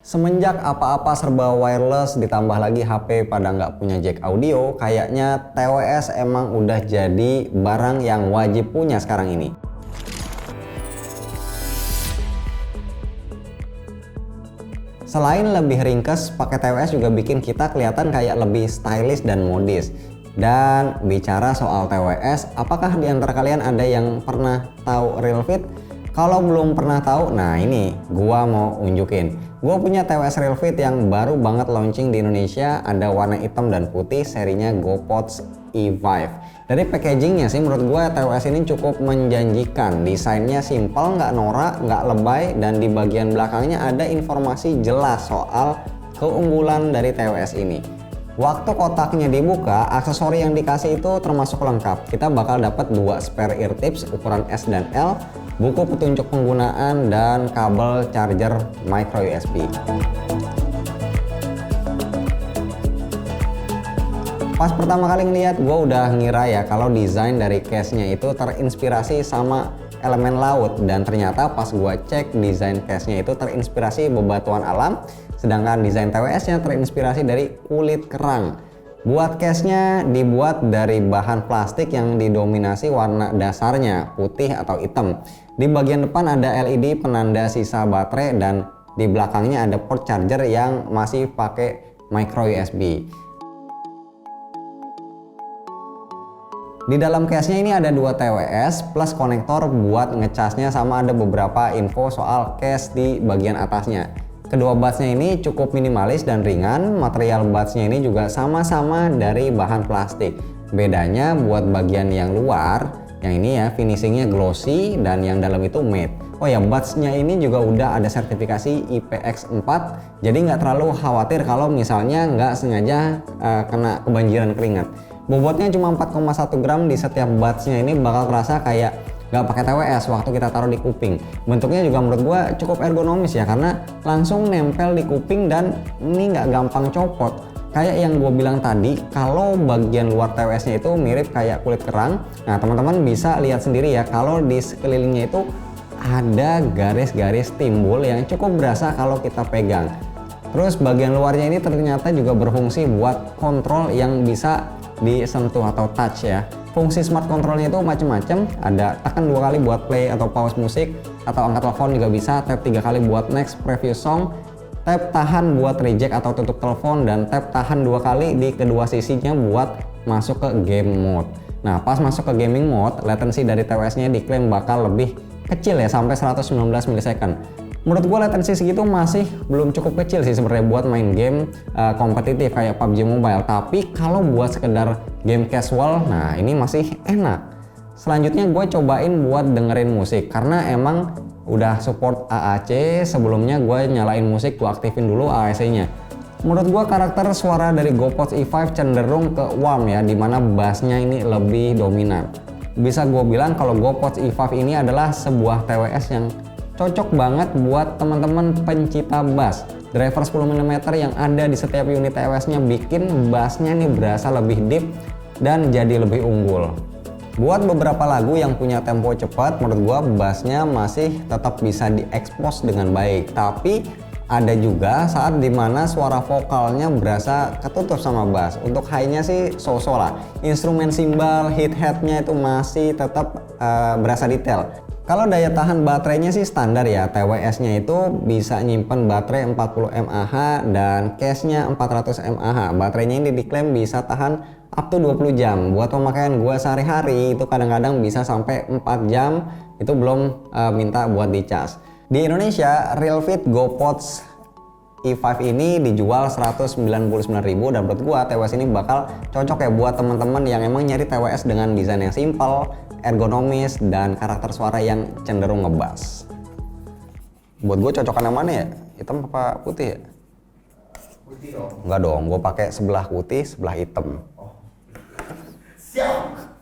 Semenjak apa-apa serba wireless ditambah lagi HP pada nggak punya jack audio, kayaknya TWS emang udah jadi barang yang wajib punya sekarang ini. Selain lebih ringkes, pakai TWS juga bikin kita kelihatan kayak lebih stylish dan modis. Dan bicara soal TWS, apakah di antara kalian ada yang pernah tahu RealFit? Kalau belum pernah tahu, nah ini gua mau unjukin. Gua punya TWS RealFit yang baru banget launching di Indonesia, ada warna hitam dan putih, serinya GoPods E5. Dari packagingnya sih menurut gua TWS ini cukup menjanjikan. Desainnya simpel, nggak norak, nggak lebay, dan di bagian belakangnya ada informasi jelas soal keunggulan dari TWS ini. Waktu kotaknya dibuka, aksesori yang dikasih itu termasuk lengkap. Kita bakal dapat 2 spare ear tips ukuran S dan L, buku petunjuk penggunaan, dan kabel charger micro USB. Pas pertama kali ngeliat, gue udah ngira ya kalau desain dari case-nya itu terinspirasi sama elemen laut, dan ternyata pas gue cek desain case-nya itu terinspirasi bebatuan alam, sedangkan desain TWS-nya terinspirasi dari kulit kerang. Buat case-nya dibuat dari bahan plastik yang didominasi warna dasarnya putih atau hitam. Di bagian depan ada LED penanda sisa baterai, dan di belakangnya ada port charger yang masih pakai micro USB. Di dalam case-nya ini ada 2 TWS plus konektor buat ngecasnya, sama ada beberapa info soal case di bagian atasnya. Kedua budsnya ini cukup minimalis dan ringan, material budsnya ini juga sama-sama dari bahan plastik. Bedanya buat bagian yang luar, yang ini ya finishingnya glossy dan yang dalam itu matte. Oh ya, budsnya ini juga udah ada sertifikasi IPX4, jadi nggak terlalu khawatir kalau misalnya nggak sengaja kena kebanjiran keringat. Bobotnya cuma 4,1 gram di setiap budsnya, ini bakal kerasa kayak nggak pakai TWS waktu kita taruh di kuping. Bentuknya juga menurut gua cukup ergonomis ya, karena langsung nempel di kuping dan ini nggak gampang copot. Kayak yang gue bilang tadi, kalau bagian luar TWS-nya itu mirip kayak kulit kerang. Nah teman-teman bisa lihat sendiri ya, kalau di sekelilingnya itu ada garis-garis timbul yang cukup berasa kalau kita pegang. Terus bagian luarnya ini ternyata juga berfungsi buat kontrol yang bisa disentuh atau touch ya. Fungsi smart controlnya itu macam-macam, ada tekan 2 kali buat play atau pause musik, atau angkat telepon juga bisa, tap 3 kali buat next preview song, tap tahan buat reject atau tutup telepon, dan tap tahan 2 kali di kedua sisinya buat masuk ke game mode. Nah pas masuk ke gaming mode, latency dari TWS-nya diklaim bakal lebih kecil ya, sampai 119 millisecond. Menurut gue latency segitu masih belum cukup kecil sih sebenarnya buat main game kompetitif kayak PUBG Mobile. Tapi kalau buat sekedar game casual, nah ini masih enak. Selanjutnya gue cobain buat dengerin musik, karena emang udah support AAC. Sebelumnya gue nyalain musik, gue aktifin dulu AAC-nya. Menurut gue karakter suara dari GoPods E5 cenderung ke warm ya, dimana bassnya ini lebih dominan. Bisa gue bilang kalau GoPods E5 ini adalah sebuah TWS yang cocok banget buat teman-teman pencipta bass. Driver 10 mm yang ada di setiap unit TWS-nya bikin bassnya nih berasa lebih deep dan jadi lebih unggul. Buat beberapa lagu yang punya tempo cepat, menurut gua bassnya masih tetap bisa diekspos dengan baik. Tapi ada juga saat dimana suara vokalnya berasa ketutup sama bass. Untuk high-nya sih so-so lah. Instrumen simbal, hit-headnya itu masih tetap berasa detail. Kalau daya tahan baterainya sih standar ya, TWS-nya itu bisa nyimpen baterai 40 mAh dan case-nya 400 mAh. Baterainya ini diklaim bisa tahan up to 20 jam. Buat pemakaian gua sehari-hari itu kadang-kadang bisa sampai 4 jam, itu belum minta buat dicas. Di Indonesia, RealFit GoPods E5 ini dijual 199.000, dan menurut gua TWS ini bakal cocok ya buat teman-teman yang emang nyari TWS dengan desain yang simpel, ergonomis, dan karakter suara yang cenderung ngebass. Buat gue cocokan yang mana ya? Hitam apa putih ya? Putih dong. Enggak dong, gue pakai sebelah putih, sebelah hitam. Oh. Siap.